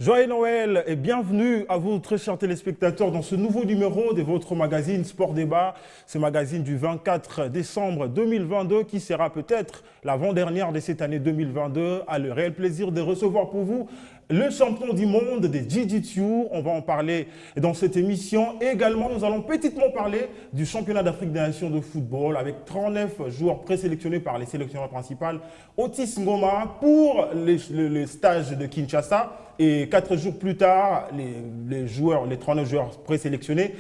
Joyeux Noël et bienvenue à vous, très chers téléspectateurs, dans ce nouveau numéro de votre magazine Sport Débat, ce magazine du 24 décembre 2022 qui sera peut-être l'avant-dernière de cette année 2022. A le réel plaisir de recevoir pour vous le champion du monde des Jiu-Jitsu. On va en parler dans cette émission. Et également, nous allons petitement parler du championnat d'Afrique des Nations de football avec 39 joueurs présélectionnés par les sélectionneurs principales. Otis Ngoma pour les stages de Kinshasa. Et 4 jours plus tard, les 39 joueurs présélectionnés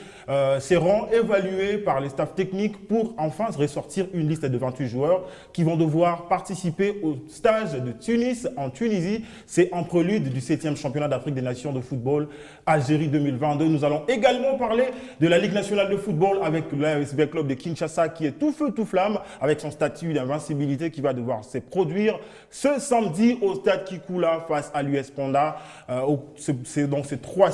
seront évalués par les staffs techniques pour enfin ressortir une liste de 28 joueurs qui vont devoir participer au stage de Tunis en Tunisie. C'est en prélude du 7e championnat d'Afrique des Nations de football Algérie 2022. Nous allons également parler de la Ligue nationale de football avec l'ASV Club de Kinshasa qui est tout feu, tout flamme avec son statut d'invincibilité qui va devoir se produire ce samedi au stade Kikoula face à l'US Panda. C'est donc ces trois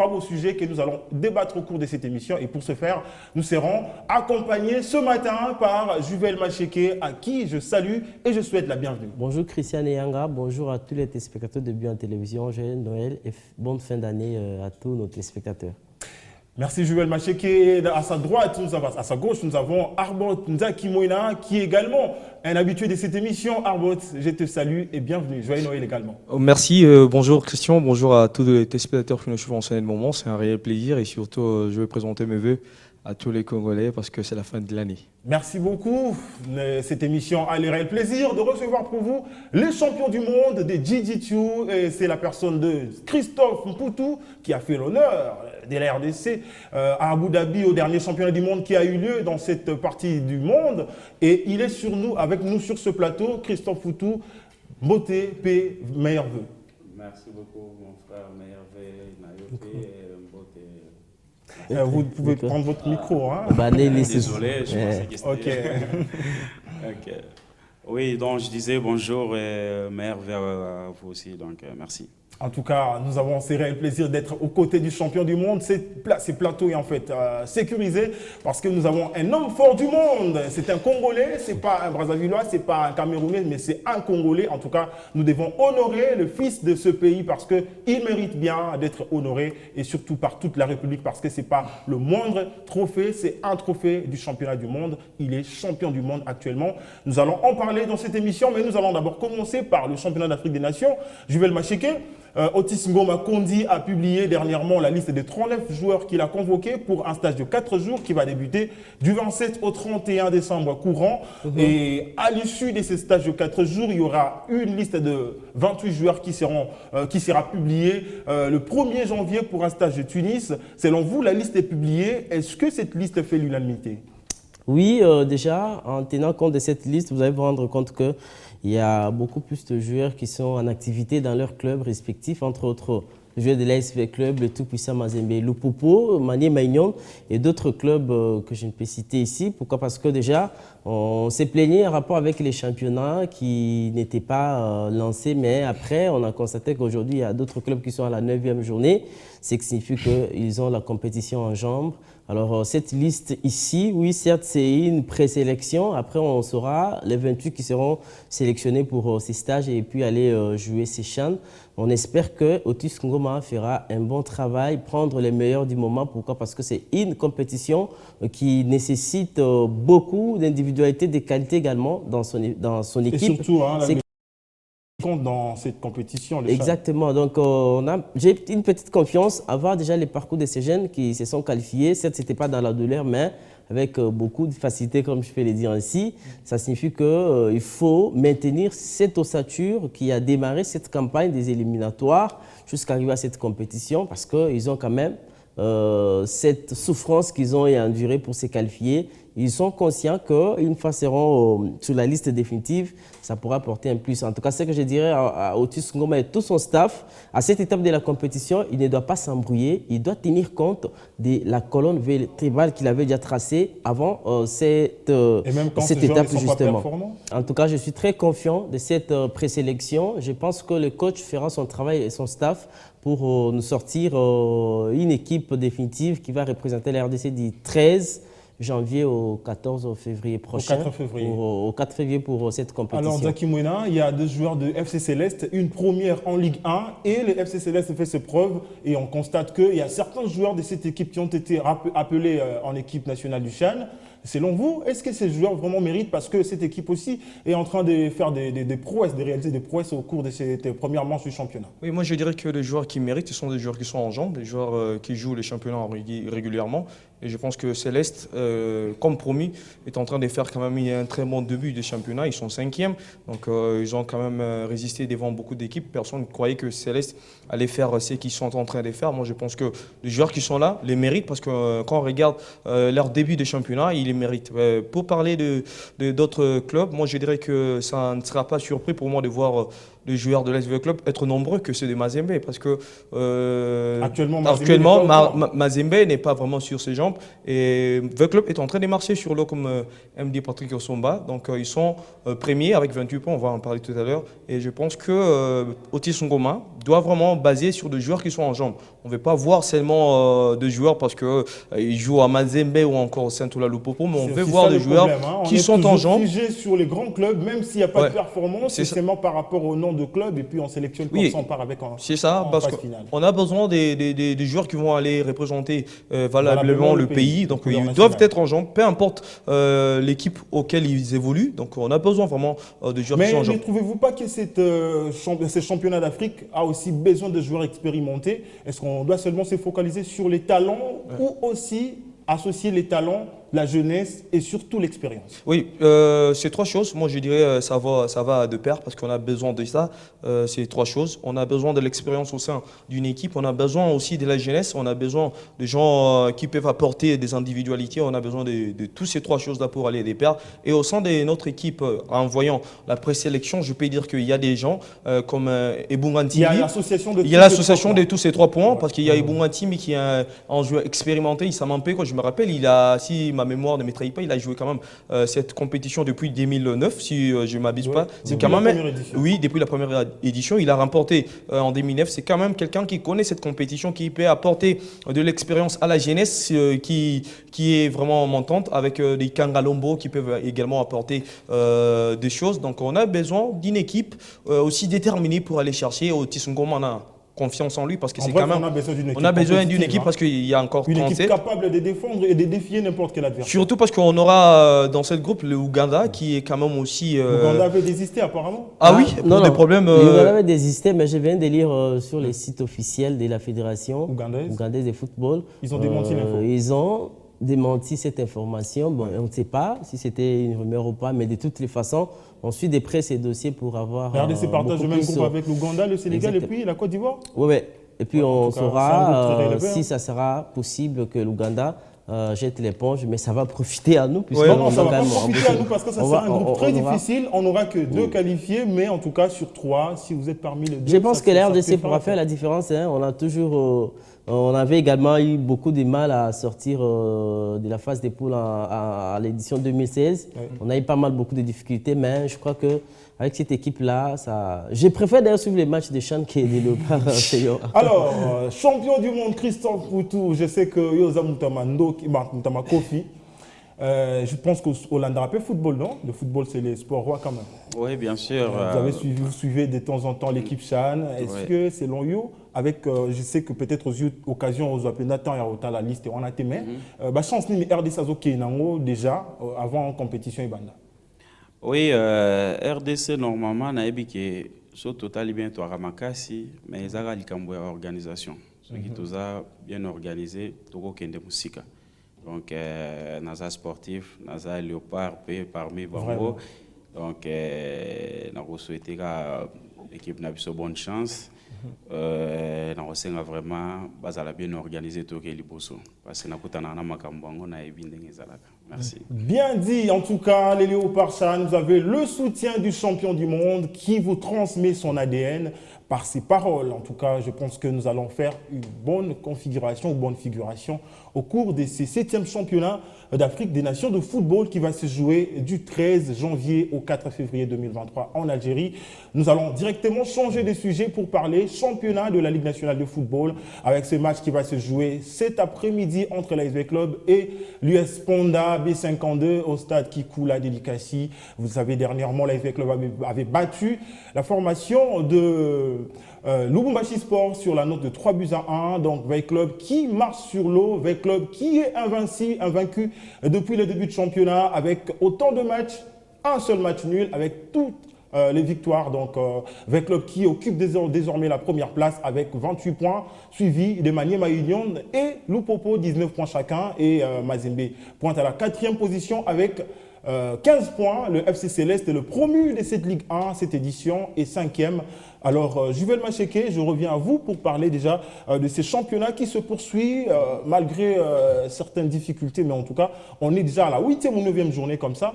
beaux sujets que nous allons débattre au cours de cette émission. Et pour ce faire, nous serons accompagnés ce matin par Juvel Macheke, à qui je salue et je souhaite la bienvenue. Bonjour Christiane Yanga, bonjour à tous les téléspectateurs de Bio en Télévision. Joyeux Noël et bonne fin d'année à tous nos téléspectateurs. Merci Juvel Macheke. À sa droite, à sa gauche, nous avons Arbot Nzakimoina, qui est également un habitué de cette émission. Arbot, je te salue et bienvenue. Joyeux Noël également. Merci, bonjour Christian, bonjour à tous les téléspectateurs qui nous suivent en ce moment. C'est un réel plaisir et surtout, je vais présenter mes vœux à tous les Congolais parce que c'est la fin de l'année. Merci beaucoup. Cette émission a le réel plaisir de recevoir pour vous les champions du monde des Jiu-Jitsu. Et c'est la personne de Christophe Mputu qui a fait l'honneur de la RDC à Abu Dhabi au dernier championnat du monde qui a eu lieu dans cette partie du monde. Et il est avec nous sur ce plateau. Christophe Mputu, beauté, paix, meilleurs vœux. Merci beaucoup mon frère, meilleurs vœux, Nayoté, beauté. Vous pouvez prendre votre micro. Hein? Désolé, je pensais que c'était... Ok. Oui, donc je disais bonjour et meilleurs vœux à vous aussi, donc merci. En tout cas, nous avons ce réel plaisir d'être aux côtés du champion du monde. Ces plateaux est en fait sécurisé parce que nous avons un homme fort du monde. C'est un Congolais, c'est pas un Brazzavillois, c'est pas un Camerounais, mais c'est un Congolais. En tout cas, nous devons honorer le fils de ce pays parce qu'il mérite bien d'être honoré et surtout par toute la République parce que c'est pas le moindre trophée, c'est un trophée du championnat du monde. Il est champion du monde actuellement. Nous allons en parler dans cette émission, mais nous allons d'abord commencer par le championnat d'Afrique des Nations. Juvel Macheke. Otis Ngoma Kondi a publié dernièrement la liste des 39 joueurs qu'il a convoqués pour un stage de 4 jours qui va débuter du 27 au 31 décembre courant. Et à l'issue de ces stages de 4 jours, il y aura une liste de 28 joueurs qui sera publiée le 1er janvier pour un stage de Tunis. Selon vous, la liste est publiée. Est-ce que cette liste fait l'unanimité? Oui, déjà, en tenant compte de cette liste, vous allez vous rendre compte qu'il y a beaucoup plus de joueurs qui sont en activité dans leurs clubs respectifs, entre autres le joueur de l'ASV Club, le tout-puissant Mazembe Lupopo, Manié Maignan et d'autres clubs que je ne peux citer ici. Pourquoi? Parce que déjà, on s'est plaigné en rapport avec les championnats qui n'étaient pas lancés, mais après, on a constaté qu'aujourd'hui, il y a d'autres clubs qui sont à la 9e journée, ce qui signifie qu'ils ont la compétition en jambes. Alors, cette liste ici, oui, certes, c'est une présélection. Après, on saura les 28 qui seront sélectionnés pour ces stages et puis aller jouer ces CHAN. On espère que Otis Ngoma fera un bon travail, prendre les meilleurs du moment. Pourquoi? Parce que c'est une compétition qui nécessite beaucoup d'individualité, de qualité également dans son équipe. Et surtout, compte dans cette compétition. Exactement. Donc, j'ai une petite confiance à voir déjà les parcours de ces jeunes qui se sont qualifiés. Certes, ce n'était pas dans la douleur, mais avec beaucoup de facilité, comme je peux le dire ainsi. Ça signifie qu'il faut maintenir cette ossature qui a démarré cette campagne des éliminatoires jusqu'à arriver à cette compétition parce qu'ils ont quand même cette souffrance qu'ils ont endurée pour se qualifier. Ils sont conscients qu'une fois qu'ils seront sur la liste définitive, ça pourra apporter un plus. En tout cas, ce que je dirais à Otis Ngoma et tout son staff, à cette étape de la compétition, il ne doit pas s'embrouiller. Il doit tenir compte de la colonne vertébrale qu'il avait déjà tracée avant cette étape, justement. En tout cas, je suis très confiant de cette présélection. Je pense que le coach fera son travail et son staff pour nous sortir une équipe définitive qui va représenter la RDC du 13 janvier au 14 février prochain. 4 février. Au 4 février pour cette compétition. Alors, Zaki Mouena, il y a 2 joueurs de FC Céleste, une première en Ligue 1 et le FC Céleste fait ses preuves et on constate qu'il y a certains joueurs de cette équipe qui ont été appelés en équipe nationale du Chan. Selon vous, est-ce que ces joueurs vraiment méritent parce que cette équipe aussi est en train de faire des prouesses, de réaliser des prouesses au cours de cette première manche du championnat? Oui, moi je dirais que les joueurs qui méritent, ce sont des joueurs qui sont en jambes, des joueurs qui jouent les championnats régulièrement. Et je pense que Céleste, comme promis, est en train de faire quand même un très bon début des championnats. Ils sont 5e, donc ils ont quand même résisté devant beaucoup d'équipes. Personne ne croyait que Céleste allait faire ce qu'ils sont en train de faire. Moi, je pense que les joueurs qui sont là les méritent parce que quand on regarde leur début des championnats, ils les méritent. Pour parler d'autres clubs, moi, je dirais que ça ne sera pas surpris pour moi de voir les joueurs de l'SV Club être nombreux que ceux de Mazembe parce que actuellement Mazembe n'est pas vraiment sur ses jambes et V Club est en train de marcher sur l'eau comme MD Patrick Osomba, donc ils sont premiers avec 28 points, on va en parler tout à l'heure, et je pense que Otis Ngoma doit vraiment baser sur des joueurs qui sont en jambes. On ne veut pas voir seulement des joueurs parce qu'ils jouent à Mazembe ou encore au Saint-Oula Lupopo, mais on veut voir des joueurs qui sont en jambes. On est figé sur les grands clubs, même s'il n'y a pas de performance, c'est seulement par rapport au nom de club et puis on sélectionne quand on part avec en c'est ça, parce qu'on a besoin des joueurs qui vont aller représenter valablement le pays, donc ils doivent être en jambes, peu importe l'équipe auquel ils évoluent, donc on a besoin vraiment de joueurs qui sont en jambes. Mais ne trouvez-vous pas que ces championnats d'Afrique a aussi besoin de joueurs expérimentés? Est-ce qu'on doit seulement se focaliser sur les talents ou aussi associer les talents, la jeunesse et surtout l'expérience? Oui, c'est 3 choses. Moi, je dirais ça va de pair parce qu'on a besoin de ça. C'est 3 choses. On a besoin de l'expérience au sein d'une équipe. On a besoin aussi de la jeunesse. On a besoin de gens qui peuvent apporter des individualités. On a besoin de toutes ces 3 choses-là pour aller de pair. Et au sein de notre équipe, en voyant la présélection, je peux dire qu'il y a des gens comme Ebungantimi. Il y a l'association de tous ces 3 points parce qu'il y a Ebungantimi qui est un joueur expérimenté. Il s'est mampé, quand je me rappelle, si ma mémoire ne me trahit pas, il a joué quand même cette compétition depuis 2009, si je ne m'abuse pas. C'est quand même, oui, depuis la première édition, il a remporté en 2009. C'est quand même quelqu'un qui connaît cette compétition, qui peut apporter de l'expérience à la jeunesse, qui est vraiment montante, avec des Kangalombo qui peuvent également apporter des choses. Donc on a besoin d'une équipe aussi déterminée pour aller chercher Otis Ngoma. Confiance en lui parce que c'est quand même. On a besoin d'une équipe parce qu'il y a encore 37. Une équipe capable de défendre et de défier n'importe quel adversaire. Surtout parce qu'on aura dans cette groupe le Ouganda qui est quand même aussi. L'Ouganda avait désisté apparemment. Ah oui, pour des problèmes. L'Ouganda avait désisté, mais je viens de lire sur les sites officiels de la fédération ougandaise de football. Ils ont démenti l'info. Ils ont démenti cette information. Bon, on ne sait pas si c'était une rumeur ou pas, mais de toutes les façons, on suit de près ces dossiers pour avoir. Regardez ces partages de même groupe avec l'Ouganda, le Sénégal et puis la Côte d'Ivoire. Oui. Et puis on saura si ça sera possible que l'Ouganda jette l'éponge, mais ça va profiter à nous. Non, ça ne va pas profiter à nous parce que ça sera un groupe très difficile. On n'aura que 2 qualifiés, mais en tout cas sur 3, si vous êtes parmi les 2. Je pense que la RDC pourra faire la différence. On a toujours. On avait également eu beaucoup de mal à sortir de la phase des poules à l'édition 2016. Oui. On a eu beaucoup de difficultés, mais je crois qu'avec cette équipe-là, je préfère d'ailleurs suivre les matchs de Chan que de Léopard. Alors, champion du monde, Christophe Poutou, je sais que Yosa Moutama Kofi. Je pense qu'Hollande rappelle football, non? Le football, c'est les sports rois quand même. Oui, bien sûr. Vous suivez de temps en temps l'équipe Chan. Est-ce que, selon vous, avec, je sais que peut-être aux occasions, aux appels Nathan et à la liste, on a été mais, chance ni RDC Azoke déjà avant compétition Ibanda. Oui, RDC normalement n'a pas que ce total bien toi ramakasi, mais ils ont une organisation. Ce qui tout ça bien organisé, tout le monde musique. Donc, Naza sportif, Naza Léopard, parmi Bango. Donc, nous souhaitons que l'équipe n'a pas bonne chance. Nous sommes vraiment bien organisé tout le monde. Parce que nous avons Merci. Bien dit, en tout cas, les Léopards Chan, vous avez le soutien du champion du monde qui vous transmet son ADN. par ses paroles. En tout cas, je pense que nous allons faire une bonne configuration ou bonne figuration au cours de ces 7e championnats d'Afrique des Nations de football qui va se jouer du 13 janvier au 4 février 2023 en Algérie. Nous allons directement changer de sujet pour parler championnat de la Ligue nationale de football avec ce match qui va se jouer cet après-midi entre l'ASV Club et l'US Ponda B52 au stade Kikoula Délicassi. Vous savez, dernièrement, l'ASV Club avait battu la formation de Lubumbashi Sport sur la note de 3-1. Donc, Veil Club qui marche sur l'eau, Veil Club qui est invaincu depuis le début de championnat avec autant de matchs, un seul match nul avec toutes les victoires. Donc, Veil Club qui occupe désormais la première place avec 28 points, suivi de Maniema Union et Lupopo, 19 points chacun, et Mazembe pointe à la 4e position avec 15 points. Le FC Céleste est le promu de cette Ligue 1, cette édition, et 5e. Alors, Juvel Macheke, je reviens à vous pour parler déjà de ces championnats qui se poursuivent malgré certaines difficultés, mais en tout cas, on est déjà à la 8e ou 9e journée comme ça.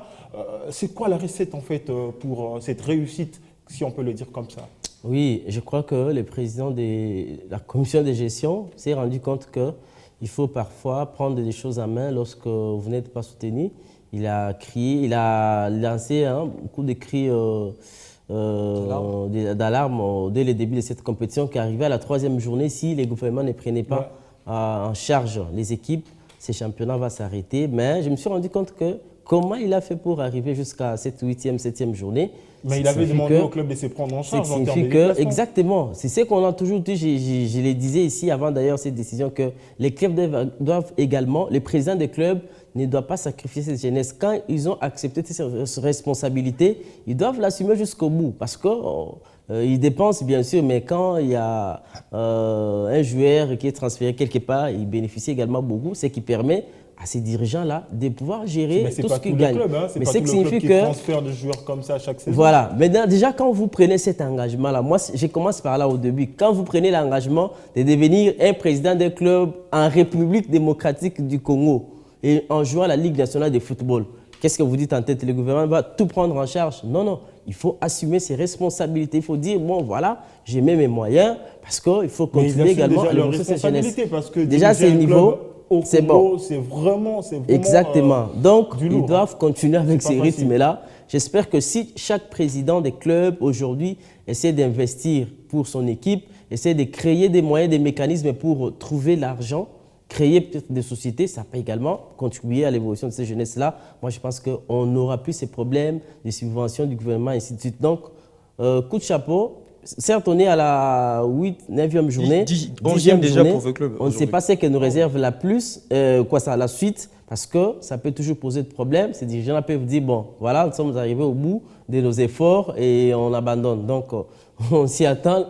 C'est quoi la recette en fait pour cette réussite, si on peut le dire comme ça? Oui, je crois que le président de la commission de gestion s'est rendu compte qu'il faut parfois prendre des choses en main lorsque vous n'êtes pas soutenu. Il a lancé beaucoup de cris d'alarme dès le début de cette compétition qui arrivait à la 3e journée. Si les gouvernements ne prenaient pas en charge les équipes, ces championnats vont s'arrêter. Mais je me suis rendu compte que comment il a fait pour arriver jusqu'à cette 8e, 7e journée. Mais il avait demandé au club de se prendre en charge en termes de déplacement. Exactement. C'est ce qu'on a toujours dit. Je le disais ici avant d'ailleurs cette décision que les clubs doivent également, les présidents des clubs ne doivent pas sacrifier cette jeunesse. Quand ils ont accepté ces responsabilités, ils doivent l'assumer jusqu'au bout. Parce qu'ils dépensent bien sûr, mais quand il y a un joueur qui est transféré quelque part, il bénéficie également beaucoup, ce qui permet à ces dirigeants-là de pouvoir gérer tout ce qu'ils gagnent. Mais c'est pas tout le club qui transfère de joueurs comme ça chaque saison. Voilà. Maintenant, déjà, quand vous prenez cet engagement-là, moi, je commence par là au début. Quand vous prenez l'engagement de devenir un président d'un club en République démocratique du Congo et en jouant à la Ligue nationale de football, qu'est-ce que vous dites en tête? Le gouvernement va tout prendre en charge? Non, non. Il faut assumer ses responsabilités. Il faut dire, bon, voilà, j'ai mis mes moyens parce qu'il faut continuer également à lancer cette jeunesse. Parce que déjà, c'est le niveau. C'est bon. C'est vraiment exactement. Donc, du lourd, ils doivent continuer avec ces rythmes-là. J'espère que si chaque président des clubs aujourd'hui essaie d'investir pour son équipe, essaie de créer des moyens, des mécanismes pour trouver l'argent, créer peut-être des sociétés, ça peut également contribuer à l'évolution de ces jeunesses-là. Moi, je pense qu'on n'aura plus ces problèmes de subventions du gouvernement, et ainsi de suite. Donc, coup de chapeau. Certes, on est à la 9e journée, 11e déjà pour le club. On ne sait pas ce que nous réserve la suite, parce que ça peut toujours poser de problèmes. Ces dirigeants peuvent dire, bon, voilà, nous sommes arrivés au bout de nos efforts et on abandonne. Donc, on s'y attend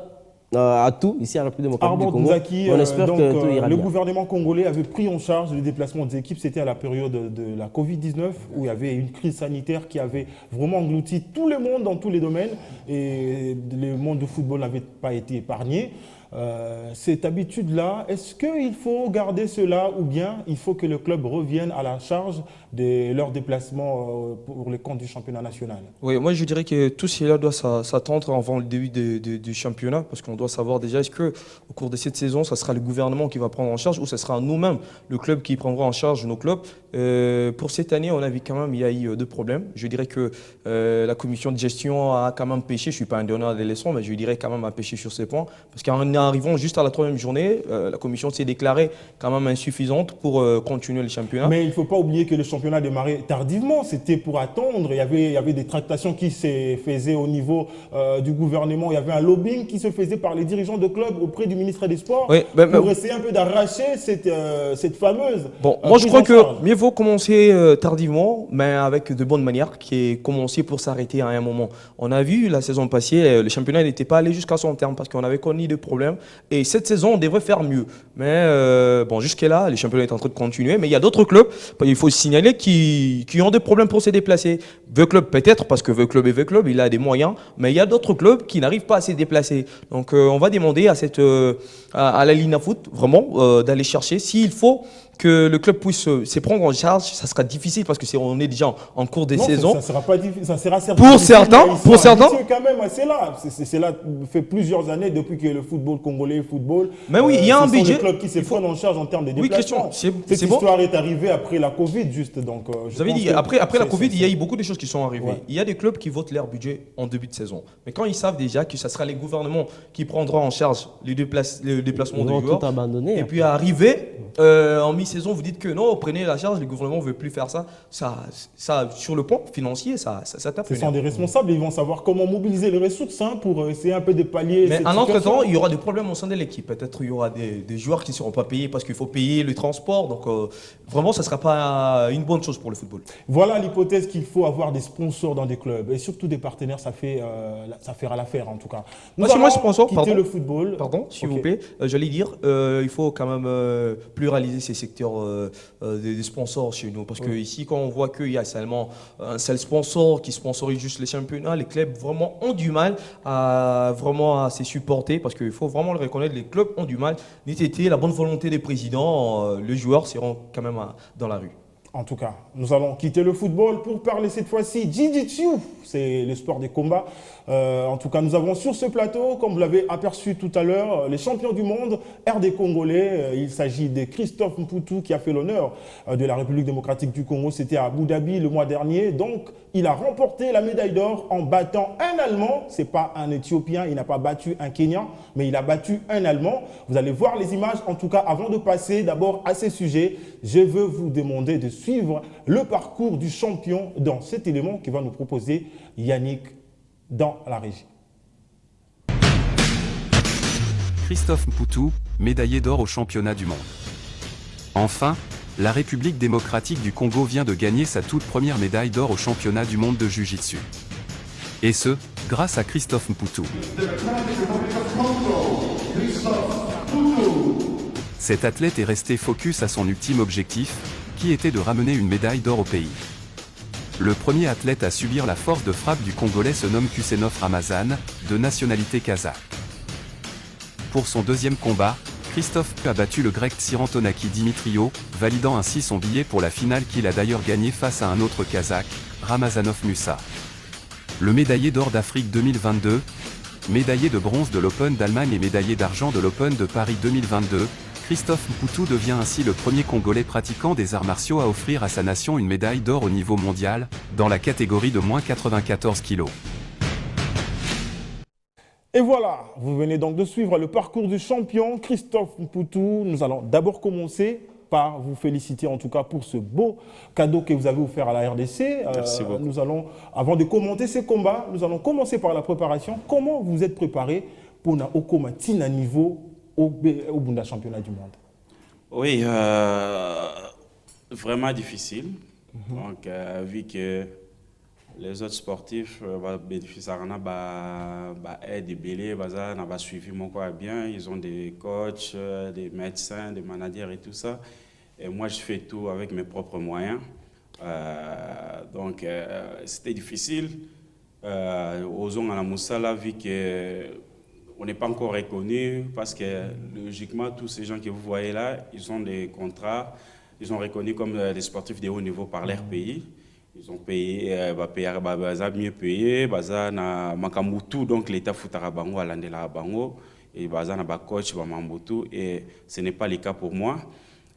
à tout, ici à la République démocratique du Congo. On espère que tout ira bien. Le gouvernement congolais avait pris en charge le déplacement des équipes. C'était à la période de la Covid-19 où il y avait une crise sanitaire qui avait vraiment englouti tout le monde dans tous les domaines et le monde du football n'avait pas été épargné. Cette habitude-là, est-ce qu'il faut garder cela ou bien il faut que le club revienne à la charge de leurs déplacements pour les comptes du championnat national? Oui, moi je dirais que tout cela doit s'attendre avant le début du championnat parce qu'on doit savoir déjà est-ce qu'au cours de cette saison, ça sera le gouvernement qui va prendre en charge ou ce sera nous-mêmes, le club qui prendra en charge nos clubs. Pour cette année, on a vu quand même il y a eu deux problèmes. Je dirais que la commission de gestion a quand même pêché, je ne suis pas un donneur de leçons, mais je dirais quand même a pêché sur ces points parce qu'en arrivant juste à la 3e journée, la commission s'est déclarée quand même insuffisante pour continuer le championnat. Mais il ne faut pas oublier que le championnat a démarré tardivement, c'était pour attendre. Il y avait des tractations qui se faisaient au niveau du gouvernement, il y avait un lobbying qui se faisait par les dirigeants de clubs auprès du ministre des Sports pour essayer un peu d'arracher cette fameuse... Bon, moi je crois que mieux vaut commencer tardivement, mais avec de bonnes manières, qui est commencé pour s'arrêter à un moment. On a vu la saison passée, le championnat n'était pas allé jusqu'à son terme parce qu'on avait connu des problèmes. Et cette saison, on devrait faire mieux. Mais bon, jusque-là, le championnat est en train de continuer. Mais il y a d'autres clubs, il faut signaler, qui ont des problèmes pour se déplacer. Veu Club peut-être, parce que Veu Club est Veu Club, il a des moyens. Mais il y a d'autres clubs qui n'arrivent pas à se déplacer. Donc on va demander à la Lina Foot, vraiment, d'aller chercher s'il faut que le club puisse se prendre en charge, ça sera difficile parce que on est déjà en cours de saison. Ça sera pas difficile, ça sera certes Pour certains, quand même, c'est là. C'est là, fait plusieurs années depuis que le football congolais, Mais oui, il y a un budget. Le club qui se prend en charge en termes de déplacement. Question. Cette histoire est arrivée après la Covid, juste. Donc, vous avez dit, après la Covid, il y a eu beaucoup de choses qui sont arrivées. Ouais. Il y a des clubs qui votent leur budget en début de saison. Mais quand ils savent déjà que ce sera les gouvernements qui prendront en charge le déplacement des joueurs, et puis arriver en mi-saison, vous dites que non, prenez la charge, le gouvernement ne veut plus faire ça. Ça sur le plan financier, ça tape. Ce sont des responsables, ils vont savoir comment mobiliser les ressources pour essayer un peu de pallier. Mais en entre-temps, il y aura des problèmes au sein de l'équipe. Peut-être il y aura des joueurs qui ne seront pas payés parce qu'il faut payer le transport. Donc vraiment, ça ne sera pas une bonne chose pour le football. Voilà l'hypothèse qu'il faut avoir des sponsors dans des clubs et surtout des partenaires, ça fera l'affaire en tout cas. Moi, sponsor, quitter le football. Pardon, s'il vous plaît. J'allais dire, il faut quand même pluraliser ces secteurs des sponsors chez nous. Parce que ici, quand on voit qu'il y a seulement un seul sponsor qui sponsorise juste les championnats, les clubs vraiment ont du mal à se supporter. Parce qu'il faut vraiment le reconnaître, les clubs ont du mal. N'était la bonne volonté des présidents, les joueurs seront quand même dans la rue. En tout cas, nous allons quitter le football pour parler cette fois-ci Jiu-Jitsu. C'est le sport des combats. En tout cas, nous avons sur ce plateau, comme vous l'avez aperçu tout à l'heure, les champions du monde, RD Congolais. Il s'agit de Christophe Mputu qui a fait l'honneur de la République démocratique du Congo. C'était à Abu Dhabi le mois dernier. Donc, il a remporté la médaille d'or en battant un Allemand. Ce n'est pas un Éthiopien, il n'a pas battu un Kenyan, mais il a battu un Allemand. Vous allez voir les images. En tout cas, avant de passer d'abord à ces sujets, je veux vous demander de suivre le parcours du champion dans cet élément qui va nous proposer Yannick dans la régie. Christophe Mputu, médaillé d'or au championnat du monde. Enfin, la République démocratique du Congo vient de gagner sa toute première médaille d'or au championnat du monde de Jiu-Jitsu. Et ce, grâce à Christophe Mputu. Cet athlète est resté focus à son ultime objectif, qui était de ramener une médaille d'or au pays. Le premier athlète à subir la force de frappe du Congolais se nomme Kusenov Ramazan, de nationalité kazakh. Pour son deuxième combat, Christophe a battu le grec Tsirantonaki Dimitrio, validant ainsi son billet pour la finale qu'il a d'ailleurs gagné face à un autre kazakh, Ramazanov Musa. Le médaillé d'or d'Afrique 2022, médaillé de bronze de l'Open d'Allemagne et médaillé d'argent de l'Open de Paris 2022, Christophe Mputu devient ainsi le premier Congolais pratiquant des arts martiaux à offrir à sa nation une médaille d'or au niveau mondial, dans la catégorie de moins 94 kg. Et voilà, vous venez donc de suivre le parcours du champion Christophe Mputu. Nous allons d'abord commencer par vous féliciter en tout cas pour ce beau cadeau que vous avez offert à la RDC. Merci beaucoup. Nous allons, avant de commenter ces combats, nous allons commencer par la préparation. Comment vous êtes préparé pour na Okoma Tina niveau au Bunda championnat du monde? Oui, vraiment difficile. Donc, vu que les autres sportifs bénéficient d'aide et belé, n'a suivi mon corps bien. Ils ont des coachs, des médecins, des managers et tout ça. Et moi, je fais tout avec mes propres moyens. Donc, c'était difficile. Osons à la Moussala, vu que on n'est pas encore reconnu parce que logiquement, tous ces gens que vous voyez là, ils ont des contrats, ils sont reconnus comme des sportifs de haut niveau par leur pays. Ils ont payé, mieux payé, na Makamutu, donc l'État foutara bango à l'andela bango, et na coach Mambutu, et ce n'est pas le cas pour moi.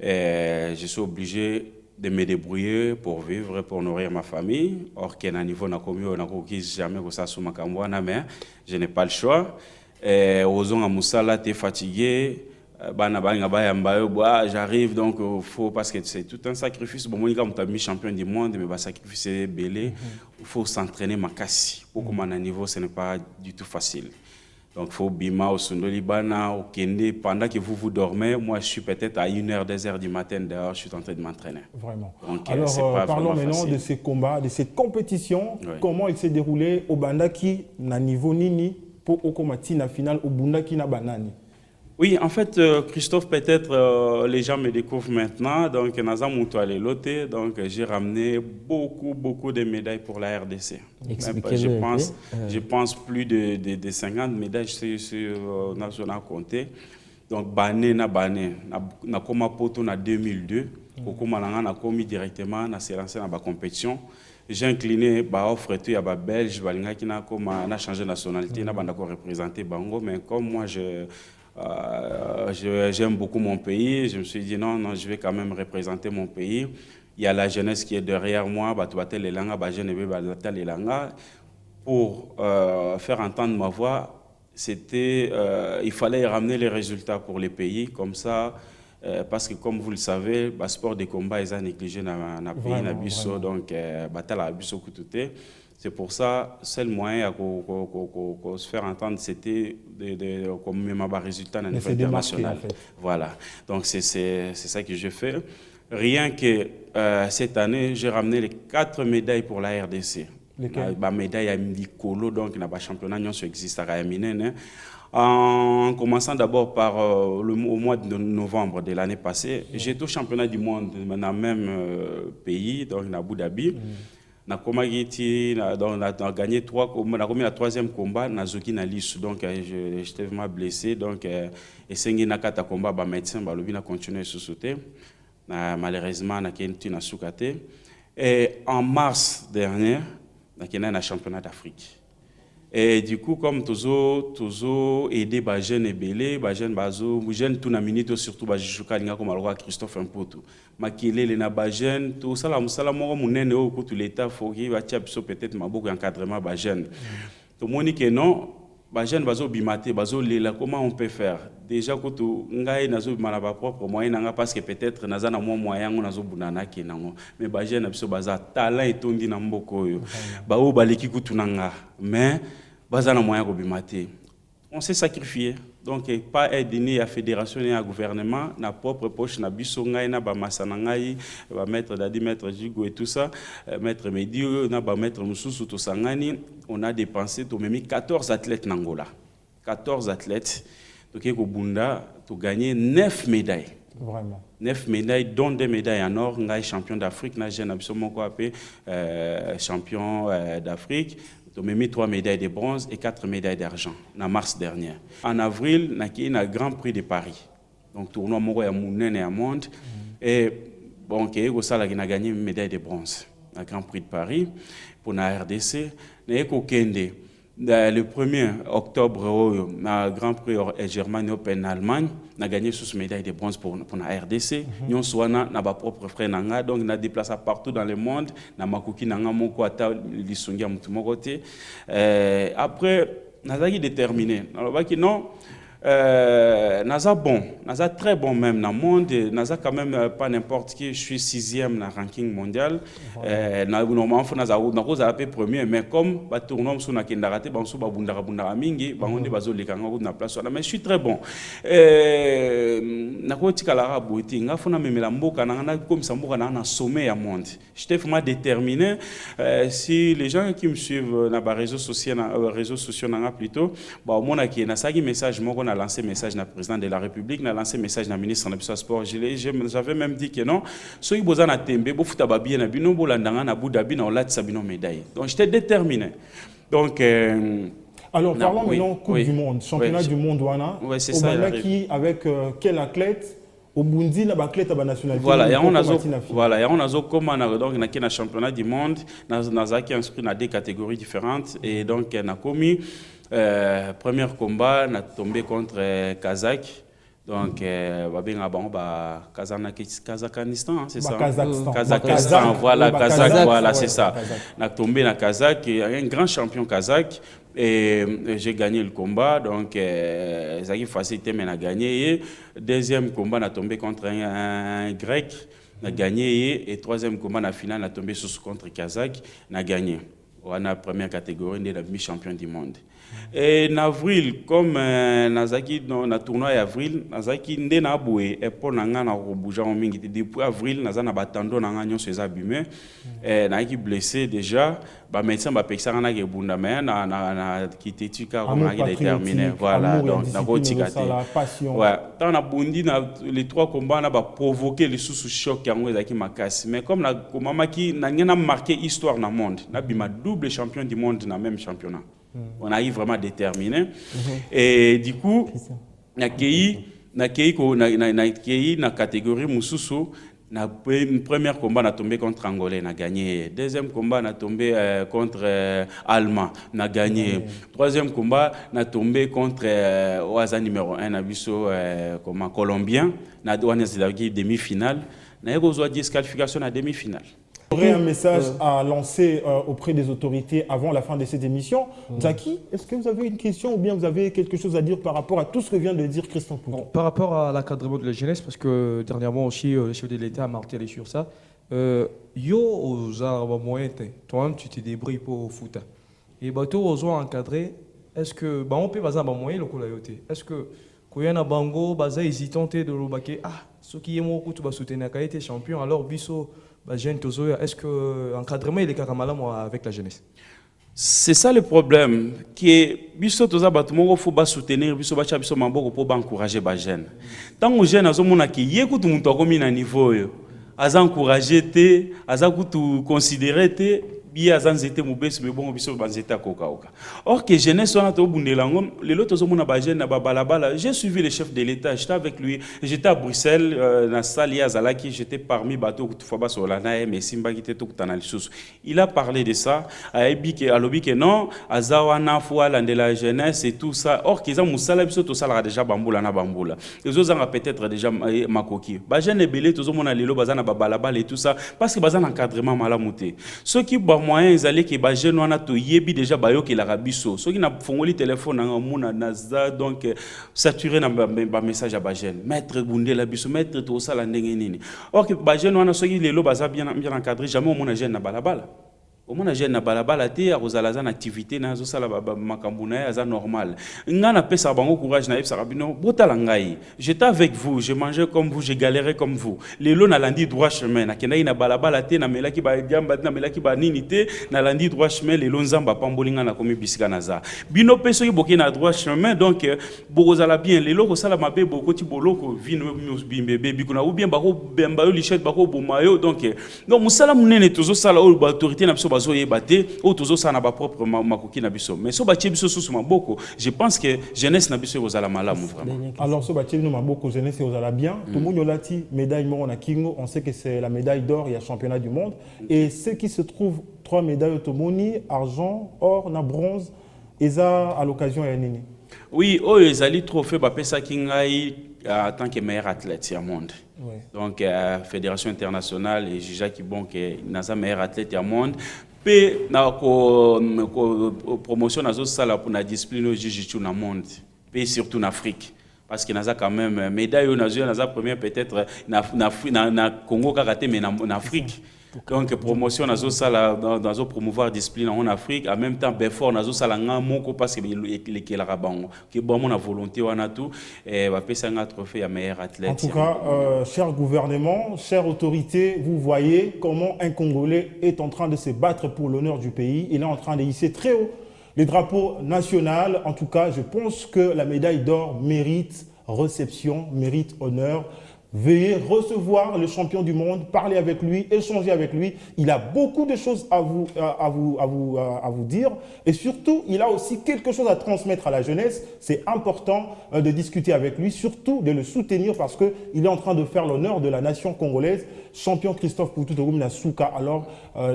Je suis obligé de me débrouiller pour vivre, pour nourrir ma famille. Or, qu'à un niveau, jamais mais je n'ai pas le choix. Ozon à Moussala, tu es fatigué, j'arrive, donc faut, parce que c'est tout un sacrifice. Bon, moi, je suis champion du monde, mais sacrifice belé. Il faut s'entraîner ma casse. Pour comme un niveau, ce n'est pas du tout facile. Donc, il faut bima au Sondolibana, au Kende. Pendant que vous dormez, moi, je suis peut-être à 1h, 2h du matin dehors, je suis en train de m'entraîner. Vraiment. Donc, alors, parlons maintenant de ces combats, de cette compétition. Oui. Comment il s'est déroulé au Bandaki, na niveau nini, pour Okomati, na finale, au Bundaki, na banani? Oui, en fait, Christophe, peut-être les gens me découvrent maintenant. Donc, donc j'ai ramené beaucoup de médailles pour la RDC. Je pense plus de 50 médailles, on a compté. Donc bané na koma poto na 2002 kokoma na komi directement na se lancer na ba compétition. J'ai incliné ba offre tout ya ba belge balinga ki na koma na changer nationalité na banda ko représenter bango, mais comme moi j'aime beaucoup mon pays, je me suis dit non, je vais quand même représenter mon pays. Il y a la jeunesse qui est derrière moi, les langues, les langues. Pour faire entendre ma voix, il fallait ramener les résultats pour les pays, comme ça, parce que comme vous le savez, le sport de combat est négligé dans le pays, donc c'est pour ça, le seul moyen de se faire entendre, c'était de mettre les résultats dans les international. Voilà, donc c'est ça que j'ai fait. Rien que cette année, j'ai ramené les 4 médailles pour la RDC. La médaille à Mikolo, donc le championnat existe à Yaminen. En commençant d'abord par au mois de novembre de l'année passée, j'ai été au championnat du monde dans le même pays, donc à Abu Dhabi. On a gagné 3 combats, on a gagné le 3e combat, on a Zoki na lisu, donc j'étais vraiment blessé, donc et sengi na 4 combats, ba médecin ba lobi na continuer sous sauter. Malheureusement, on a été soukate. Et en mars dernier, on a été dans le championnat d'Afrique. Et du coup, comme toujours aidé les jeunes et belés, les jeunes tout na minute surtout les jeunes comme le roi Christophe Mputu. Makile les na jeunes tout ça la musala moko munene au tout l'état faut qu'il va peut-être maboko encadrement les jeunes. Tout monde dit que non. Les jeunes bazo bimate bazo lela, comment on peut faire? Déjà quand ngai nazo bimana ba propre moyen parce que peut-être naza na moyen nazo bunana ke nango, mais les jeunes biso baza talent etondi na mboko yo ba o baleki kutunanga, mais baza na moyen ko bimate. On s'est sacrifié. Donc pas aider ni à fédération ni à gouvernement, na propre poche na biso ngai na ba masana ngai, ba maître Dadi, maître Jigo et tout ça, maître Medio na ba maître Mususu to sangani, on a dépensé to memi 14 athlètes n'Angola. 14 athlètes. Donc au Bunda, to gagné 9 médailles. Vraiment. 9 médailles, dont 2 médailles en or, ngai champion d'Afrique, na jeune absolument quoi champion d'Afrique. On a mis 3 médailles de bronze et 4 médailles d'argent en mars dernier. En avril, on a eu un Grand Prix de Paris. Donc, tournoi Moro et Mounen et à Monde. Et bon, on a gagné une médaille de bronze. Un Grand Prix de Paris pour la RDC. Le 1er octobre, le Grand Prix Germany Open en Allemagne, on a gagné sous médaille de bronze pour la RDC. Nous avons nos propres frères, donc on a déplacé partout dans le monde. On a déplacé après, on a déterminé. Non, Naza bon, Naza très bon même dans le monde, Naza quand même pas n'importe qui, je suis 6e dans le ranking mondial. Normalement, Naza a été premier, mais comme le tournoi sur la Kendaraté, mais je suis très bon. J'étais vraiment déterminé. Si les gens qui me suivent dans les réseaux sociaux, plutôt, on a un message. On a lancé un message au président de la République, on a lancé un message au ministre de sport. J'avais même dit que non, ceux qui ont besoin de tembe, ils faut tababier na bino bolandanga na Abu Dhabi na olat sabino médaille. Donc j'étais déterminé. Donc alors parlons maintenant Coupe du Monde, championnat du monde wana. Oui, c'est ça. Qui avec quel athlète au Burundi na athlète à nationalité. Voilà, et on a comme donc na championnat du monde, na qui inscrit dans 2 catégories différentes et donc on a commis premier combat, on a tombé contre Kazakh. Donc, Kazakhstan, c'est ça? Kazakhstan, voilà, Kazakh, voilà, c'est ça. On a tombé dans Kazakh, un grand champion Kazakh. Et j'ai gagné le combat, donc ça a facilité, mais on a gagné. Et deuxième combat, on a tombé contre un Grec, on a gagné. Et troisième combat, on a finale, on a tombé contre Kazakh, on a gagné. On a la première catégorie, on est demi-champion du monde. Et en avril, comme Nazaki dans le tournoi avril, Nazaki ndé na boué et pour nanga na rebouja en mingi depuis avril, Nazana batando nanga nyon ses abîmés, Nazaki blessé déjà, bah médecin bah pexara na gebunda mais na quitté tu car on a déterminé, voilà donc na rotikate. Ouais, dans la bundi les 3 combats na ba provoquer les sous choc yango ezaki makasi, mais comme na komama ki na ngena marqué histoire na monde, na bima double champion du monde dans même championnat. On arrive vraiment déterminé. Et du coup, on a accueilli nakei na catégorie mususu. Na premier combat na tombé contre Angolais, na gagné. Deuxième combat na tombé contre Allemand, na gagné. Troisième combat na tombé contre Oaza numéro 1 na biso Colombien, na douane demi-finale. Na eu disqualification à demi-finale. J'aurais un message à lancer auprès des autorités avant la fin de cette émission. Jackie, est-ce que vous avez une question ou bien vous avez quelque chose à dire par rapport à tout ce que vient de dire Christian Poutou? Par rapport à l'encadrement de la jeunesse, parce que dernièrement aussi, le chef de l'État a martelé sur ça. Yo, aux arbres moyens, toi-même, tu te débrouilles pour foot. Et bateau, aux encadré, est-ce que, bah, on peut baser un moyen, le colayoté. Est-ce que, quand il y a un bango, basé hésitant de l'obake, ceux qui aiment beaucoup, tu vas soutenir, quand il était champion, alors, biso, est-ce que l'encadrement est caramala avec la jeunesse? C'est ça le problème, que biso toza batumo faut ba soutenir biso bacha biso mamboko pour encourager ba jeune. Tant que jeune azomona ki yekutu muntu akomi na niveau yo, aza encourager te, aza kutu considérer te bien azanzete mubesi me bongo biso banzeta koka oka. Or que jeunesse wana to bundelango lelo tozomona ba jeune na ba balabala, j'ai suivi le chef de l'État, j'étais avec lui, j'étais à Bruxelles na salle ya Zalaki, j'étais parmi bateau kutufa sur la nae mais simba kité to kutana lisusu. Il a parlé de ça, ayebi alobi que non, azawana fois la de la jeunesse et tout ça. Or que za musala biso to sala déjà bambula na bambula. Les autres ont peut-être déjà makoki. Ba jeune ebele tozomona lelo bazana ba balabala et tout ça parce que bazana encadrement malamuté. Ceux qui moyens allaient que les jeunes ont déjà bayo que la rabiso. Ceux qui n'ont pas le téléphone donc saturé un message à les jeunes. Maître Bundé la biso, maître tout ça la ndengenini. Or que les jeunes ont ceux qui les lobes bien encadré, jamais au monde jeune na balabala. Au moins jeune na balabala te a rozalaza activité na zo sala makambuna ya normal. Ngana pesa bango courage na epsa rabino botala ngai. J'étais avec vous, je mangeais comme vous, je galérais comme vous. Lelo na landi droit chemin na kenda na balabala te na melaki ba diamba na melaki ba nini te na landi droit chemin lelo nzamba pambolinga na komi bisika naza. Bino peso ki boki na droit chemin donc bokozala bien lelo ko sala mabe bokoti boloko vino bimbe bikuna ou bien bako bemba yo lichette bako bomayo donc musala munene tozo sala o autorité na mais je pense que jeunesse n'a biso aux malamu vraiment. Alors ce bâti nous maboko jeunesse aux ala bien. Tout le monde lati médaille moro na kingo, on sait que c'est la médaille d'or, il y a championnat du monde et ceux qui se trouvent 3 médailles automoni, argent, or na bronze et ça à l'occasion ya nini. Oui, ezali trophée ba pesa kingai en tant que meilleur athlète au monde. Oui. Donc, Fédération internationale et juge qui bon que Nasa meilleur athlète au monde. Puis, na promotion nazo sala pour la discipline au juge tout le monde. Puis surtout en Afrique. Parce que Nasa quand même médaille Nasa première peut-être na Congo karaté mais en Afrique. Donc promotion nazo sala dans promouvoir discipline en Afrique en même temps Belfort nazo sala ngamoko parce que les kelaka bango que bon mon volonté wana tout et va pesa un trophée à meilleur athlète. En tout cas cher gouvernement, chère autorité, vous voyez comment un Congolais est en train de se battre pour l'honneur du pays, il est en train de hisser très haut les drapeaux nationaux. En tout cas, je pense que la médaille d'or mérite réception, mérite honneur. Veuillez recevoir le champion du monde, parler avec lui, échanger avec lui. Il a beaucoup de choses à vous dire. Et surtout, il a aussi quelque chose à transmettre à la jeunesse. C'est important de discuter avec lui, surtout de le soutenir parce qu'il est en train de faire l'honneur de la nation congolaise. Champion Christophe Poutou Togoum Nasuka, alors de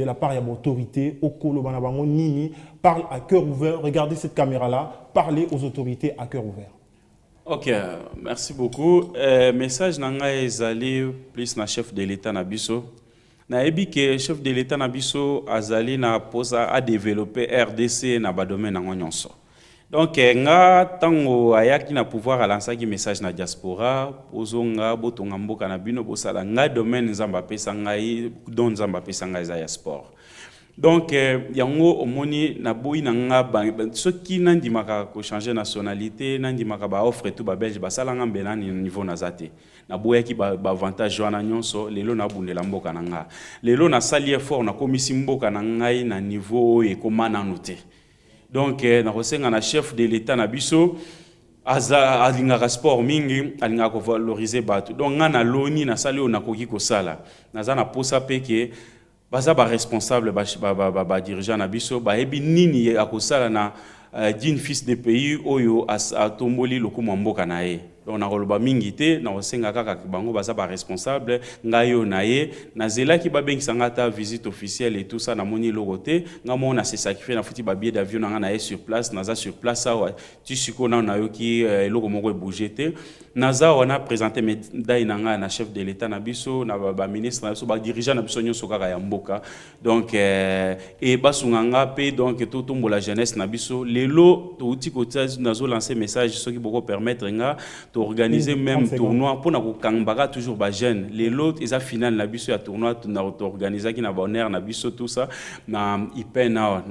la part de l'autorité, Okolo Banabango Nini, parle à cœur ouvert. Regardez cette caméra-là, parlez aux autorités à cœur ouvert. Ok, merci beaucoup. Message nanga ezali plus na chef de l'État na biso. Na ebi que chef de l'État na biso azali na posa a développer RDC na ba domaine nango nyonso. Donc nga tango ayaki na pouvoir alansaki message na diaspora ozonga botonga mboka na bino bosala nga domaine nzamba pesa ngai don nzamba pesa ngai za ya sport. Donc yango omoni na boyi na nga ceux qui nandimaka ko changer nationalité nandimaka ba offre tout ba belge basala nga mbena ni niveau na zate na boya ki ba avantage wana nyonso lelo na bundela mboka na nga lelo na sali effort na komisi mboka na ngai na niveau e komana noté. Donc na kosenga na chef de l'État na biso alinga sport mingi alinga ko valoriser batu donc nga na loni na sali na koki ko sala naza na posa peke baza ba responsable ba dirigeant na biso ba ebi nini akosala na din fils de pays oyo atomboli lokumu mboka na ye donc na koloba mingi te na osenga kaka bango baza ba responsable ngayo naye na zela ki ba bengisa ngata visite officielle et tout ça na moni logote ngamo na se sacrifier na futi ba billet d'avion na na sur place naza sur place awa tu siko na yo ki logo moko e bouger te naza on a présenté médaille na chef de l'état na biso na ba ministre na biso ba dirigeant na biso nyonso kaka ya mboka donc et basunganga pe donc tout la jeunesse na biso lelo to uti ko nazo lancer message ce qui beaucoup permettre nga to organiser même tournoi pour na ko kangbaga toujours ba jeune lelo eza final na biso ya tournoi na to organiser ki na bonheur na biso tout ça na ipena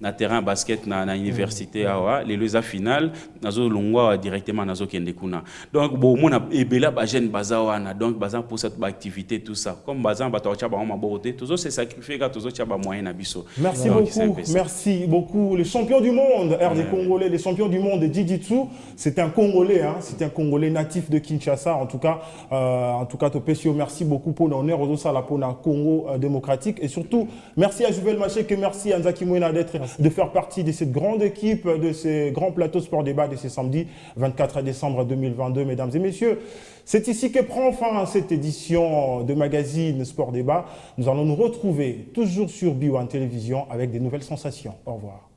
na terrain basket na université awa lelo eza final nazo longwa directement nazo kende kuna donc bon mona ebela ba jeune bazawana donc bazan pour cette activité tout ça comme bazan bato cha ba mabote toujours se sacrifier ka toujours cha ba moyen na biso. Merci beaucoup, merci beaucoup. Les champions du monde, RD Congolais, les champions du monde de Jiu-Jitsu, c'est un Congolais, hein, c'est un Congolais natif de Kinshasa. En tout cas, Topesio, merci beaucoup pour l'honneur aux Osala pour la Congo démocratique et surtout merci à Juvel Machek et merci à Nzaki Mouena de faire partie de cette grande équipe, de ces grands plateaux sport débat de ce samedi 24 décembre 2022, mesdames et messieurs. C'est ici que prend fin cette édition de magazine Sport Débat. Nous allons nous retrouver toujours sur B1 Télévision avec des nouvelles sensations. Au revoir.